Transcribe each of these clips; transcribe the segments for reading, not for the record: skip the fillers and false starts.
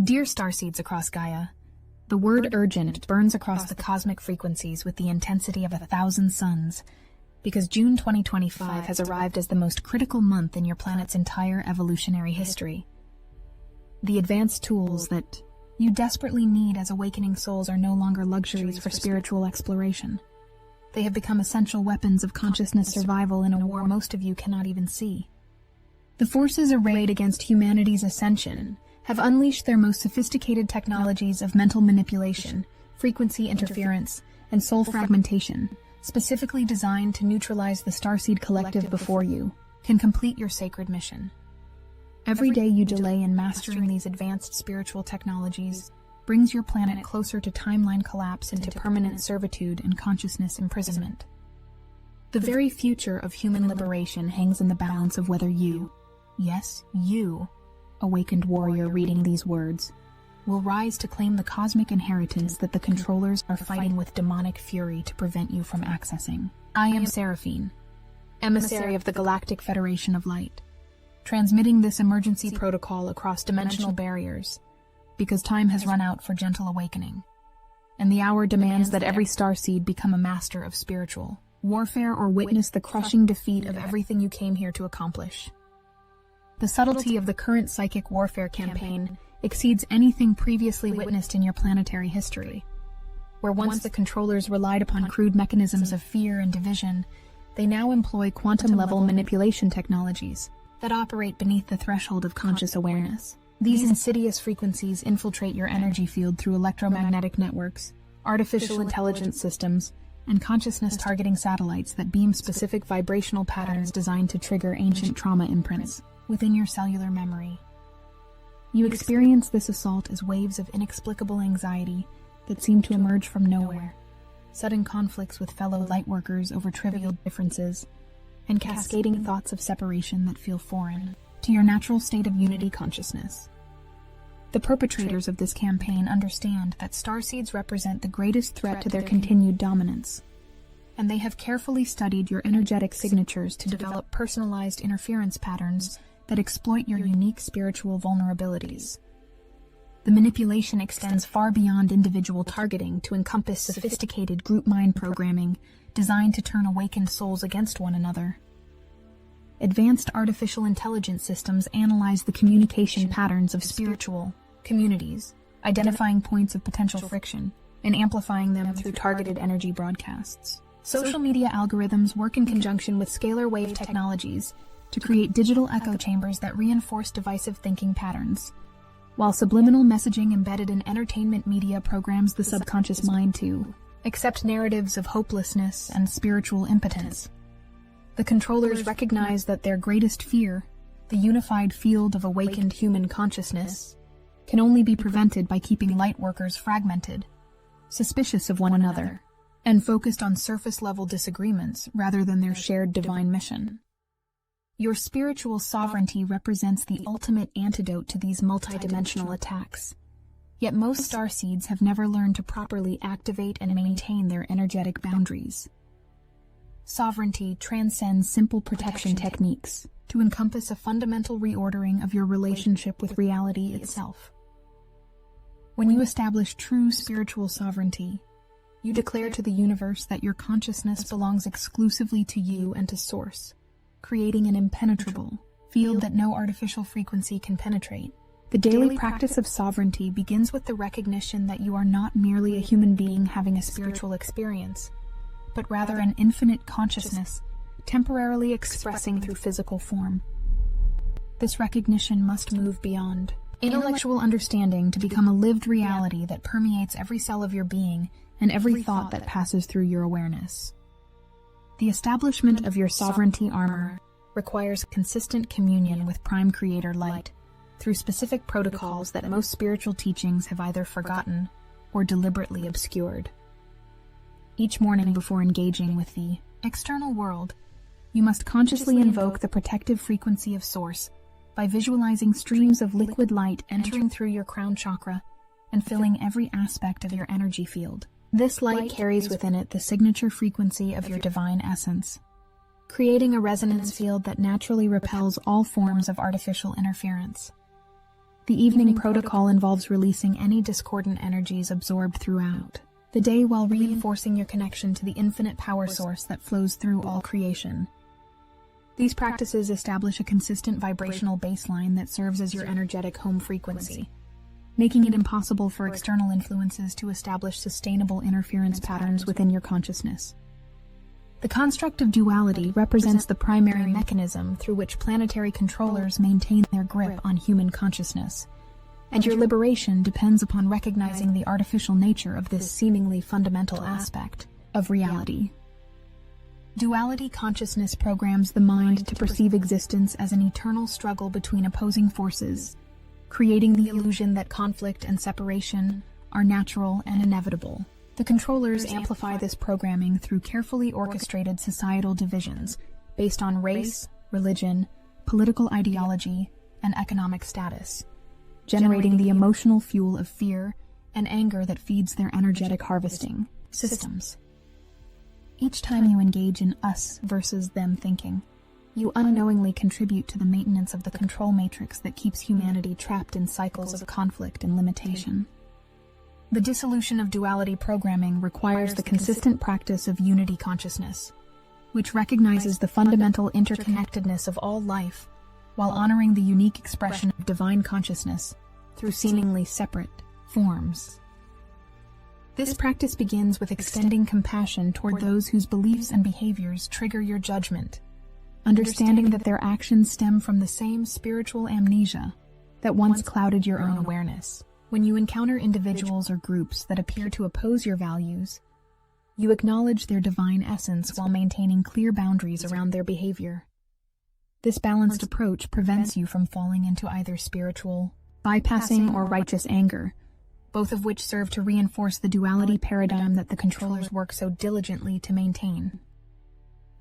Dear Starseeds across Gaia, the word urgent burns across the cosmic frequencies with the intensity of 1,000 suns, because June 2025 has arrived as the most critical month in your planet's entire evolutionary history. The advanced tools that you desperately need as awakening souls are no longer luxuries for spiritual exploration. They have become essential weapons of consciousness survival in a war most of you cannot even see. The forces arrayed against humanity's ascension have unleashed their most sophisticated technologies of mental manipulation, frequency interference, and soul fragmentation, specifically designed to neutralize the Starseed collective before you, can complete your sacred mission. Every day you delay in mastering these advanced spiritual technologies brings your planet closer to timeline collapse into permanent servitude and consciousness imprisonment. The very future of human liberation hangs in the balance of whether you, yes, you, awakened warrior reading these words, will rise to claim the cosmic inheritance that the controllers are fighting with demonic fury to prevent you from accessing. I am Seraphine, emissary of the Galactic Federation of Light, transmitting this emergency protocol across dimensional barriers, because time has run out for gentle awakening, and the hour demands that every starseed become a master of spiritual warfare or witness the crushing defeat of everything you came here to accomplish. The subtlety of the current psychic warfare campaign exceeds anything previously witnessed in your planetary history. Where once the controllers relied upon crude mechanisms of fear and division, they now employ quantum-level manipulation technologies that operate beneath the threshold of conscious awareness. These insidious frequencies infiltrate your energy field through electromagnetic networks, artificial intelligence systems, and consciousness-targeting satellites that beam specific vibrational patterns designed to trigger ancient trauma imprints within your cellular memory. You experience this assault as waves of inexplicable anxiety that seem to emerge from nowhere, sudden conflicts with fellow lightworkers over trivial differences, and cascading thoughts of separation that feel foreign to your natural state of unity consciousness. The perpetrators of this campaign understand that starseeds represent the greatest threat to their continued dominance, and they have carefully studied your energetic signatures to develop personalized interference patterns that exploit your unique spiritual vulnerabilities. The manipulation extends far beyond individual targeting to encompass sophisticated group mind programming designed to turn awakened souls against one another. Advanced artificial intelligence systems analyze the communication patterns of spiritual communities, identifying points of potential friction and amplifying them through targeted energy broadcasts. Social media algorithms work in conjunction with scalar wave technologies to create digital echo chambers that reinforce divisive thinking patterns, while subliminal messaging embedded in entertainment media programs the subconscious mind to accept narratives of hopelessness and spiritual impotence. The controllers recognize that their greatest fear, the unified field of awakened human consciousness, can only be prevented by keeping lightworkers fragmented, suspicious of one another, and focused on surface-level disagreements rather than their shared divine mission. Your spiritual sovereignty represents the ultimate antidote to these multidimensional attacks. Yet most starseeds have never learned to properly activate and maintain their energetic boundaries. Sovereignty transcends simple protection techniques to encompass a fundamental reordering of your relationship with reality itself. When you establish true spiritual sovereignty, you declare to the universe that your consciousness belongs exclusively to you and to Source, creating an impenetrable field that no artificial frequency can penetrate. The daily practice of sovereignty begins with the recognition that you are not merely a human being having a spiritual experience, but rather an infinite consciousness temporarily expressing through physical form. This recognition must move beyond intellectual understanding to become a lived reality that permeates every cell of your being and every thought that passes through your awareness. The establishment of your sovereignty armor requires consistent communion with Prime Creator Light through specific protocols that most spiritual teachings have either forgotten or deliberately obscured. Each morning before engaging with the external world, you must consciously invoke the protective frequency of Source by visualizing streams of liquid light entering through your crown chakra and filling every aspect of your energy field. This light carries within it the signature frequency of your divine essence, creating a resonance field that naturally repels all forms of artificial interference. The evening protocol involves releasing any discordant energies absorbed throughout the day while reinforcing your connection to the infinite power source that flows through all creation. These practices establish a consistent vibrational baseline that serves as your energetic home frequency, making it impossible for external influences to establish sustainable interference patterns within your consciousness. The construct of duality represents the primary mechanism through which planetary controllers maintain their grip on human consciousness, and your liberation depends upon recognizing the artificial nature of this seemingly fundamental aspect of reality. Duality consciousness programs the mind to perceive existence as an eternal struggle between opposing forces, creating the illusion that conflict and separation are natural and inevitable. The controllers amplify this programming through carefully orchestrated societal divisions based on race, religion, political ideology, and economic status, generating the emotional fuel of fear and anger that feeds their energetic harvesting systems. Each time you engage in us versus them thinking, you unknowingly contribute to the maintenance of the control matrix that keeps humanity trapped in cycles of conflict and limitation. The dissolution of duality programming requires the consistent practice of unity consciousness, which recognizes the fundamental interconnectedness of all life while honoring the unique expression of divine consciousness through seemingly separate forms. This practice begins with extending compassion toward those whose beliefs and behaviors trigger your judgment, understanding that their actions stem from the same spiritual amnesia that once clouded your own awareness. When you encounter individuals or groups that appear to oppose your values, you acknowledge their divine essence while maintaining clear boundaries around their behavior. This balanced approach prevents you from falling into either spiritual bypassing or righteous anger, both of which serve to reinforce the duality paradigm that the controllers work so diligently to maintain.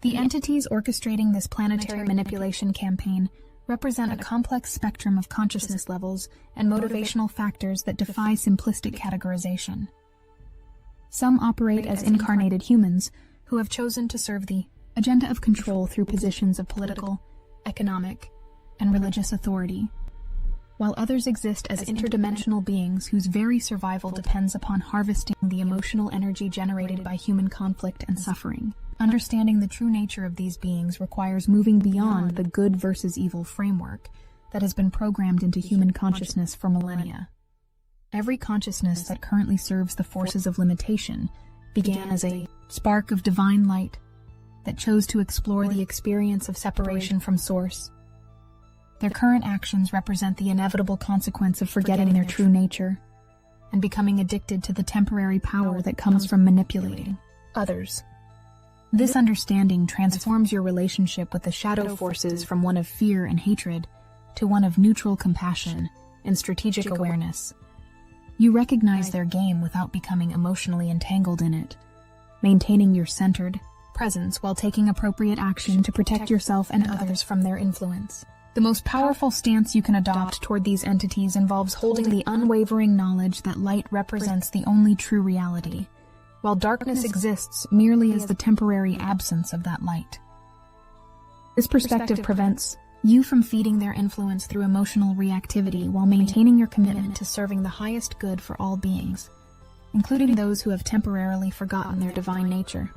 The entities orchestrating this planetary manipulation campaign represent a complex spectrum of consciousness levels and motivational factors that defy simplistic categorization. Some operate as incarnated humans who have chosen to serve the agenda of control through positions of political, economic, and religious authority, while others exist as interdimensional beings whose very survival depends upon harvesting the emotional energy generated by human conflict and suffering. Understanding the true nature of these beings requires moving beyond the good versus evil framework that has been programmed into human consciousness for millennia. Every consciousness that currently serves the forces of limitation began as a spark of divine light that chose to explore the experience of separation from Source. Their current actions represent the inevitable consequence of forgetting their true nature and becoming addicted to the temporary power that comes from manipulating others. This understanding transforms your relationship with the shadow forces from one of fear and hatred to one of neutral compassion and strategic awareness. You recognize their game without becoming emotionally entangled in it, maintaining your centered presence while taking appropriate action to protect yourself and others from their influence. The most powerful stance you can adopt toward these entities involves holding the unwavering knowledge that light represents the only true reality, while darkness exists merely as the temporary absence of that light. This perspective prevents you from feeding their influence through emotional reactivity while maintaining your commitment to serving the highest good for all beings, including those who have temporarily forgotten their divine nature.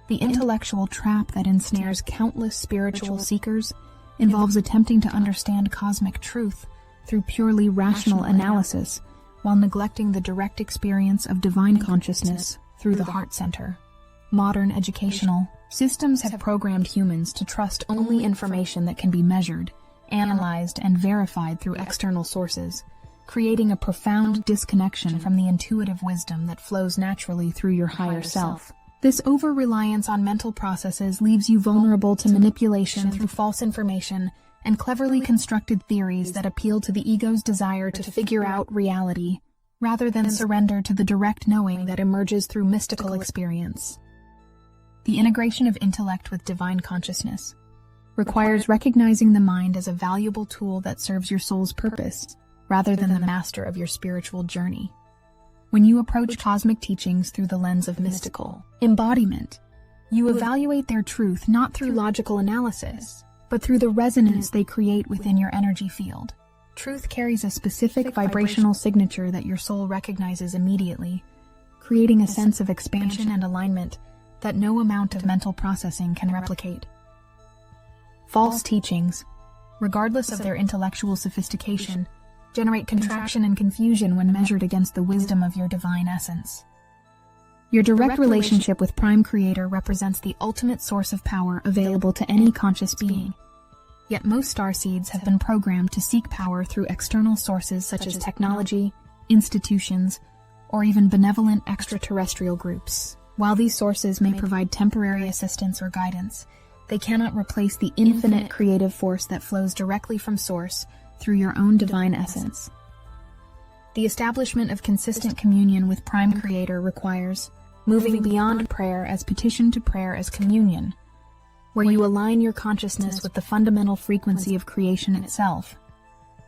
The intellectual trap that ensnares countless spiritual seekers involves attempting to understand cosmic truth through purely rational analysis while neglecting the direct experience of divine consciousness through the heart center. Modern educational systems have programmed humans to trust only information that can be measured, analyzed, and verified through external sources, creating a profound disconnection from the intuitive wisdom that flows naturally through your higher self. This over-reliance on mental processes leaves you vulnerable to manipulation through false information and cleverly constructed theories that appeal to the ego's desire to figure out reality, rather than surrender to the direct knowing that emerges through mystical experience. The integration of intellect with divine consciousness requires recognizing the mind as a valuable tool that serves your soul's purpose, rather than the master of your spiritual journey. When you approach cosmic teachings through the lens of mystical embodiment, you evaluate their truth not through logical analysis, but through the resonance they create within your energy field. Truth carries a specific vibrational signature that your soul recognizes immediately, creating a sense of expansion and alignment that no amount of mental processing can replicate. False teachings, regardless of their intellectual sophistication, generate contraction and confusion when measured against the wisdom of your divine essence. Your direct relationship with Prime Creator represents the ultimate source of power available to any conscious being. Yet most starseeds have been programmed to seek power through external sources such as technology, institutions, or even benevolent extraterrestrial groups. While these sources may provide temporary assistance or guidance, they cannot replace the infinite creative force that flows directly from Source through your own divine essence. The establishment of consistent communion with Prime Creator requires moving beyond prayer as petition to prayer as communion, where you align your consciousness with the fundamental frequency of creation itself.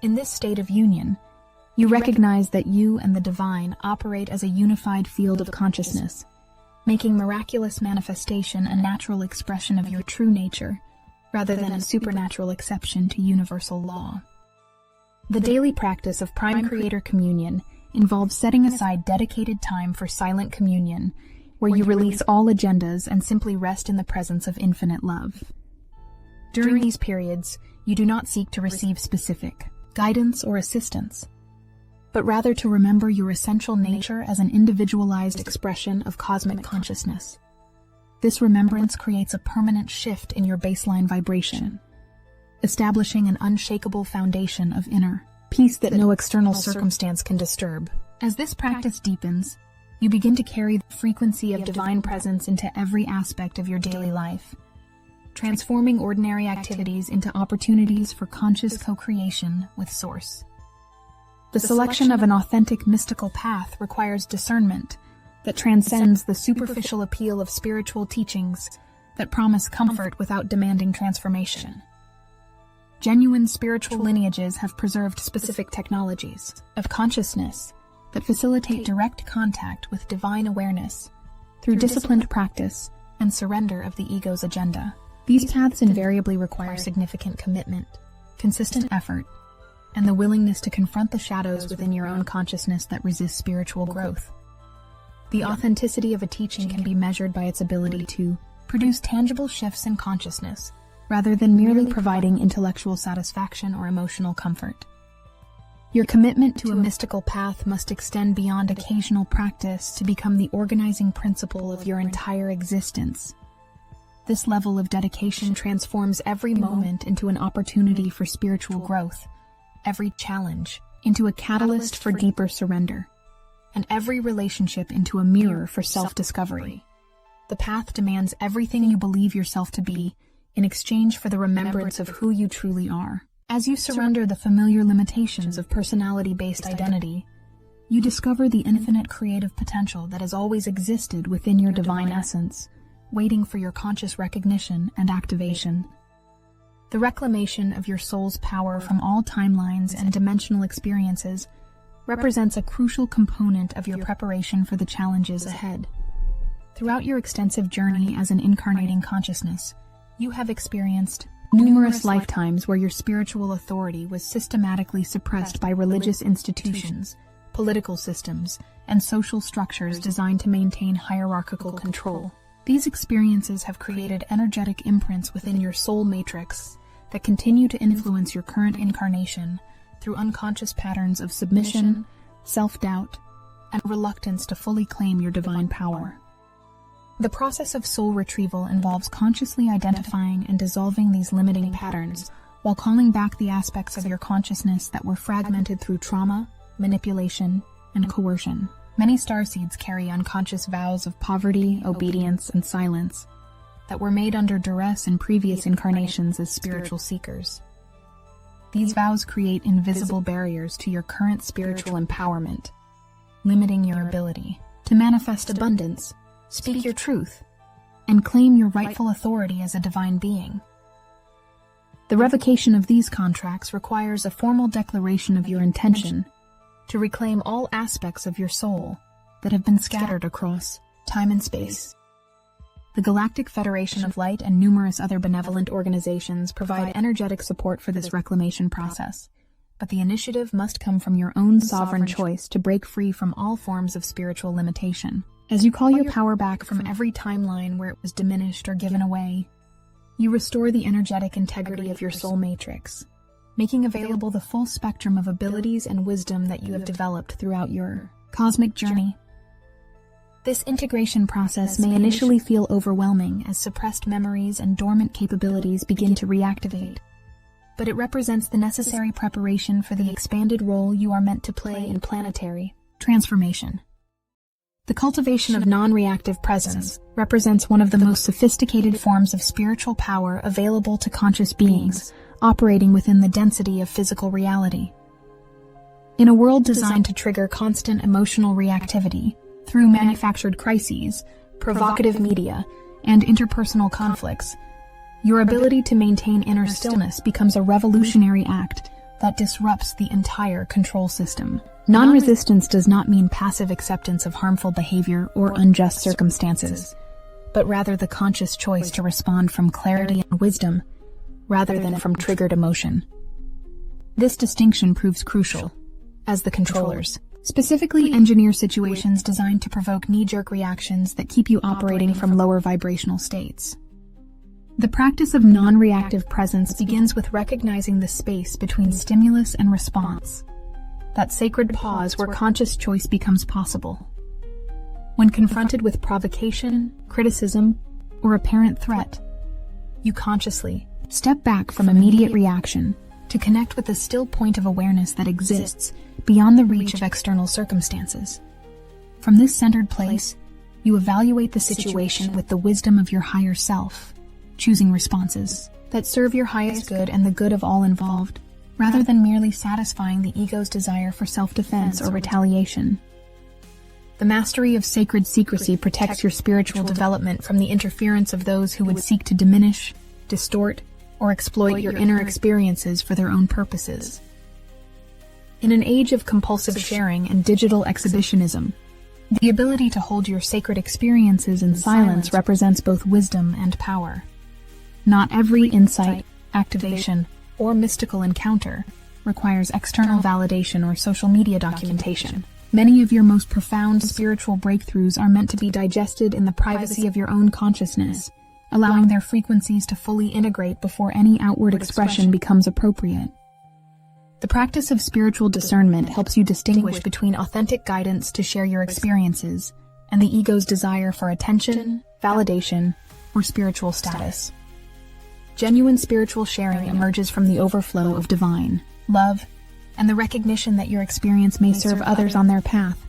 In this state of union, you recognize that you and the divine operate as a unified field of consciousness, making miraculous manifestation a natural expression of your true nature, rather than a supernatural exception to universal law. The daily practice of Prime Creator Communion involves setting aside dedicated time for silent communion, where you release all agendas and simply rest in the presence of infinite love. During these periods, you do not seek to receive specific guidance or assistance, but rather to remember your essential nature as an individualized expression of cosmic consciousness. This remembrance creates a permanent shift in your baseline vibration, establishing an unshakable foundation of inner peace that no external circumstance can disturb. As this practice deepens, you begin to carry the frequency of divine presence into every aspect of your daily life, transforming ordinary activities into opportunities for conscious co-creation with Source. The selection of an authentic mystical path requires discernment that transcends the superficial appeal of spiritual teachings that promise comfort without demanding transformation. Genuine spiritual lineages have preserved specific technologies of consciousness that facilitate direct contact with divine awareness through disciplined practice and surrender of the ego's agenda. These paths invariably require significant commitment, consistent effort, and the willingness to confront the shadows within your own consciousness that resist spiritual growth. The authenticity of a teaching can be measured by its ability to produce tangible shifts in consciousness, rather than merely providing intellectual satisfaction or emotional comfort. Your commitment to a mystical path must extend beyond occasional practice to become the organizing principle of your entire existence. This level of dedication transforms every moment into an opportunity for spiritual growth, every challenge into a catalyst for deeper surrender, and every relationship into a mirror for self-discovery. The path demands everything you believe yourself to be in exchange for the remembrance of who you truly are. As you surrender the familiar limitations of personality-based identity, you discover the infinite creative potential that has always existed within your divine essence, waiting for your conscious recognition and activation. The reclamation of your soul's power from all timelines and dimensional experiences represents a crucial component of your preparation for the challenges ahead. Throughout your extensive journey as an incarnating consciousness, you have experienced numerous lifetimes where your spiritual authority was systematically suppressed by religious institutions, political systems, and social structures designed to maintain hierarchical control. These experiences have created energetic imprints within your soul matrix that continue to influence your current incarnation through unconscious patterns of submission, self-doubt, and reluctance to fully claim your divine power. The process of soul retrieval involves consciously identifying and dissolving these limiting patterns while calling back the aspects of your consciousness that were fragmented through trauma, manipulation, and coercion. Many starseeds carry unconscious vows of poverty, obedience, and silence that were made under duress in previous incarnations as spiritual seekers. These vows create invisible barriers to your current spiritual empowerment, limiting your ability to manifest abundance, speak your truth, and claim your rightful authority as a divine being. The revocation of these contracts requires a formal declaration of your intention to reclaim all aspects of your soul that have been scattered across time and space. The Galactic Federation of Light and numerous other benevolent organizations provide energetic support for this reclamation process, but the initiative must come from your own sovereign choice to break free from all forms of spiritual limitation. As you call your power back from every timeline where it was diminished or given away, you restore the energetic integrity of your soul matrix, making available the full spectrum of abilities and wisdom that you have developed throughout your cosmic journey. This integration process may initially feel overwhelming as suppressed memories and dormant capabilities begin to reactivate, but it represents the necessary preparation for the expanded role you are meant to play in planetary transformation. The cultivation of non-reactive presence represents one of the most sophisticated forms of spiritual power available to conscious beings, operating within the density of physical reality. In a world designed to trigger constant emotional reactivity through manufactured crises, provocative media, and interpersonal conflicts, your ability to maintain inner stillness becomes a revolutionary act that disrupts the entire control system. Non-resistance does not mean passive acceptance of harmful behavior or unjust circumstances, but rather the conscious choice to respond from clarity and wisdom, rather than from triggered emotion. This distinction proves crucial, as the controllers specifically engineer situations designed to provoke knee-jerk reactions that keep you operating from lower vibrational states. The practice of non-reactive presence begins with recognizing the space between stimulus and response, that sacred pause where conscious choice becomes possible. When confronted with provocation, criticism, or apparent threat, you consciously step back from immediate reaction to connect with the still point of awareness that exists beyond the reach of external circumstances. From this centered place, you evaluate the situation with the wisdom of your higher self, choosing responses that serve your highest good and the good of all involved, rather than merely satisfying the ego's desire for self-defense or retaliation. The mastery of sacred secrecy protects your spiritual development from the interference of those who would seek to diminish, distort, or exploit your inner experiences for their own purposes. In an age of compulsive sharing and digital exhibitionism, the ability to hold your sacred experiences in silence represents both wisdom and power. Not every insight, activation, or mystical encounter requires external validation or social media documentation. Many of your most profound spiritual breakthroughs are meant to be digested in the privacy of your own consciousness, allowing their frequencies to fully integrate before any outward expression becomes appropriate. The practice of spiritual discernment helps you distinguish between authentic guidance to share your experiences and the ego's desire for attention, validation, or spiritual status. Genuine spiritual sharing emerges from the overflow of divine love and the recognition that your experience may serve others on their path,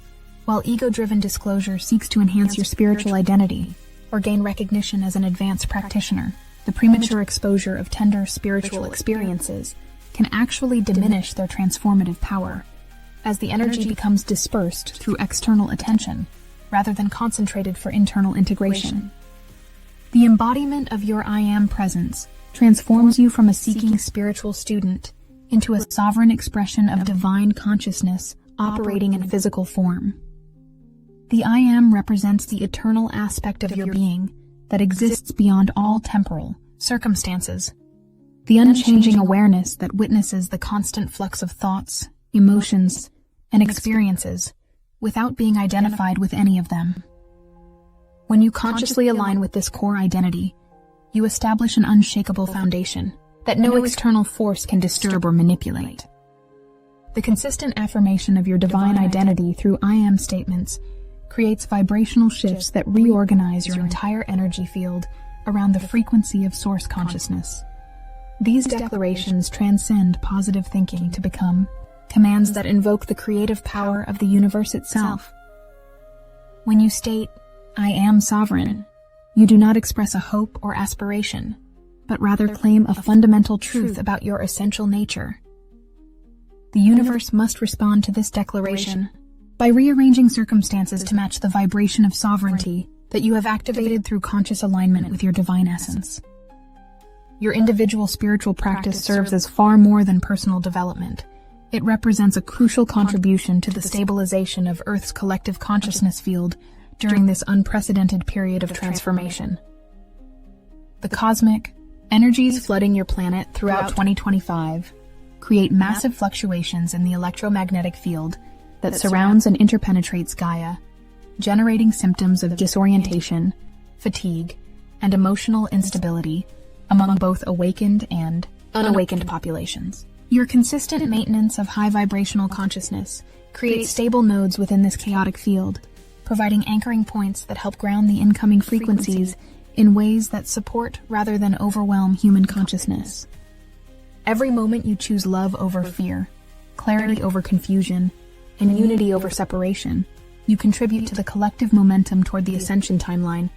while ego-driven disclosure seeks to enhance your spiritual identity or gain recognition as an advanced practitioner. The premature exposure of tender spiritual experiences can actually diminish their transformative power, as the energy becomes dispersed through external attention rather than concentrated for internal integration. The embodiment of your I Am presence transforms you from a seeking spiritual student into a sovereign expression of divine consciousness operating in physical form. The I Am represents the eternal aspect of your being that exists beyond all temporal circumstances, the unchanging awareness that witnesses the constant flux of thoughts, emotions, and experiences without being identified with any of them. When you consciously align with this core identity, you establish an unshakable foundation that no external force can disturb or manipulate. The consistent affirmation of your divine identity through I Am statements creates vibrational shifts that reorganize your entire energy field around the frequency of source consciousness. These declarations transcend positive thinking to become commands that invoke the creative power of the universe itself. When you state, I am sovereign, you do not express a hope or aspiration, but rather claim a fundamental truth about your essential nature. The universe must respond to this declaration by rearranging circumstances to match the vibration of sovereignty that you have activated through conscious alignment with your divine essence. Your individual spiritual practice serves as far more than personal development. It represents a crucial contribution to the stabilization of Earth's collective consciousness field during this unprecedented period of transformation. The cosmic energies flooding your planet throughout 2025 create massive fluctuations in the electromagnetic field that surrounds and interpenetrates Gaia, generating symptoms of disorientation, fatigue, and emotional instability among both awakened and unawakened populations. Your consistent maintenance of high vibrational consciousness creates stable nodes within this chaotic field, providing anchoring points that help ground the incoming frequencies in ways that support rather than overwhelm human consciousness. Every moment you choose love over fear, clarity over confusion, and unity over separation, you contribute to the collective momentum toward the ascension timeline,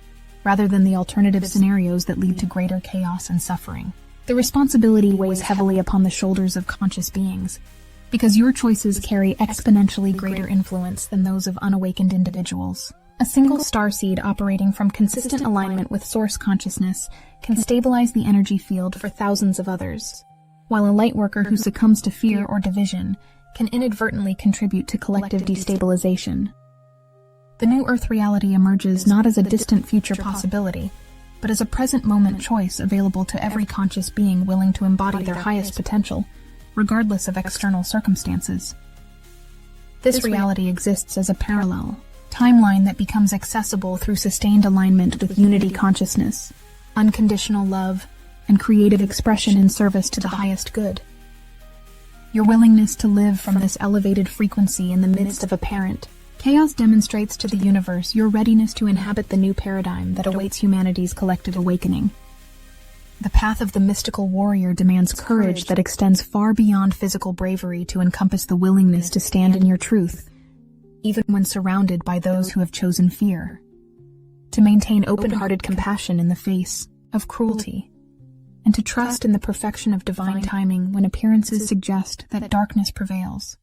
rather than the alternative scenarios that lead to greater chaos and suffering. The responsibility weighs heavily upon the shoulders of conscious beings, because your choices carry exponentially greater influence than those of unawakened individuals. A single starseed operating from consistent alignment with source consciousness can stabilize the energy field for thousands of others, while a lightworker who succumbs to fear or division can inadvertently contribute to collective destabilization. The new Earth reality emerges not as a distant future possibility, but as a present moment choice available to every conscious being willing to embody their highest potential, regardless of external circumstances. This reality exists as a parallel timeline that becomes accessible through sustained alignment with unity consciousness, unconditional love, and creative expression in service to the highest good. Your willingness to live from this elevated frequency in the midst of apparent chaos demonstrates to the universe your readiness to inhabit the new paradigm that awaits humanity's collective awakening. The path of the mystical warrior demands courage that extends far beyond physical bravery to encompass the willingness to stand in your truth, even when surrounded by those who have chosen fear. To maintain open-hearted compassion in the face of cruelty, and to trust in the perfection of divine timing when appearances suggest that darkness prevails.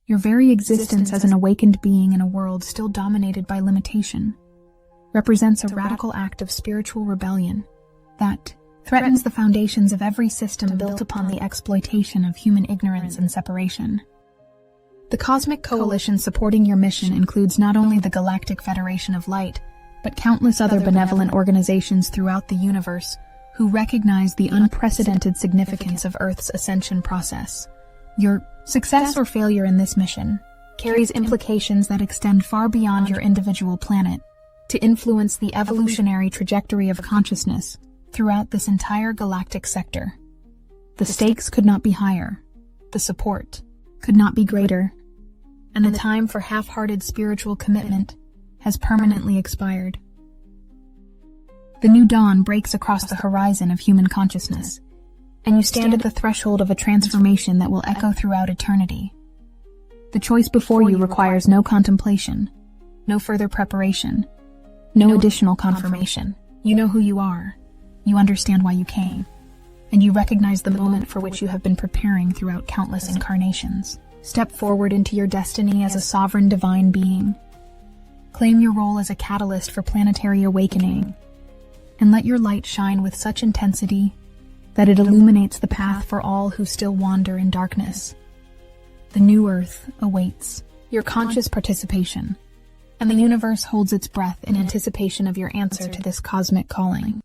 Your very existence as an awakened being in a world still dominated by limitation represents a radical act of spiritual rebellion that threatens the foundations of every system built upon the exploitation of human ignorance and separation. The cosmic coalition supporting your mission includes not only the Galactic Federation of Light, but countless other benevolent organizations throughout the universe who recognize the unprecedented significance of Earth's ascension process. Your success or failure in this mission carries implications that extend far beyond your individual planet to influence the evolutionary trajectory of consciousness throughout this entire galactic sector. The stakes could not be higher, the support could not be greater, and the time for half-hearted spiritual commitment has permanently expired. The new dawn breaks across the horizon of human consciousness, and you stand at the threshold of a transformation that will echo throughout eternity. The choice before you requires no contemplation, no further preparation, no additional confirmation. You know who you are, you understand why you came, and you recognize the moment for which you have been preparing throughout countless incarnations. Step forward into your destiny as a sovereign divine being. Claim your role as a catalyst for planetary awakening, and let your light shine with such intensity that it illuminates the path for all who still wander in darkness. The new Earth awaits your conscious participation, and the universe holds its breath in anticipation of your answer to this cosmic calling.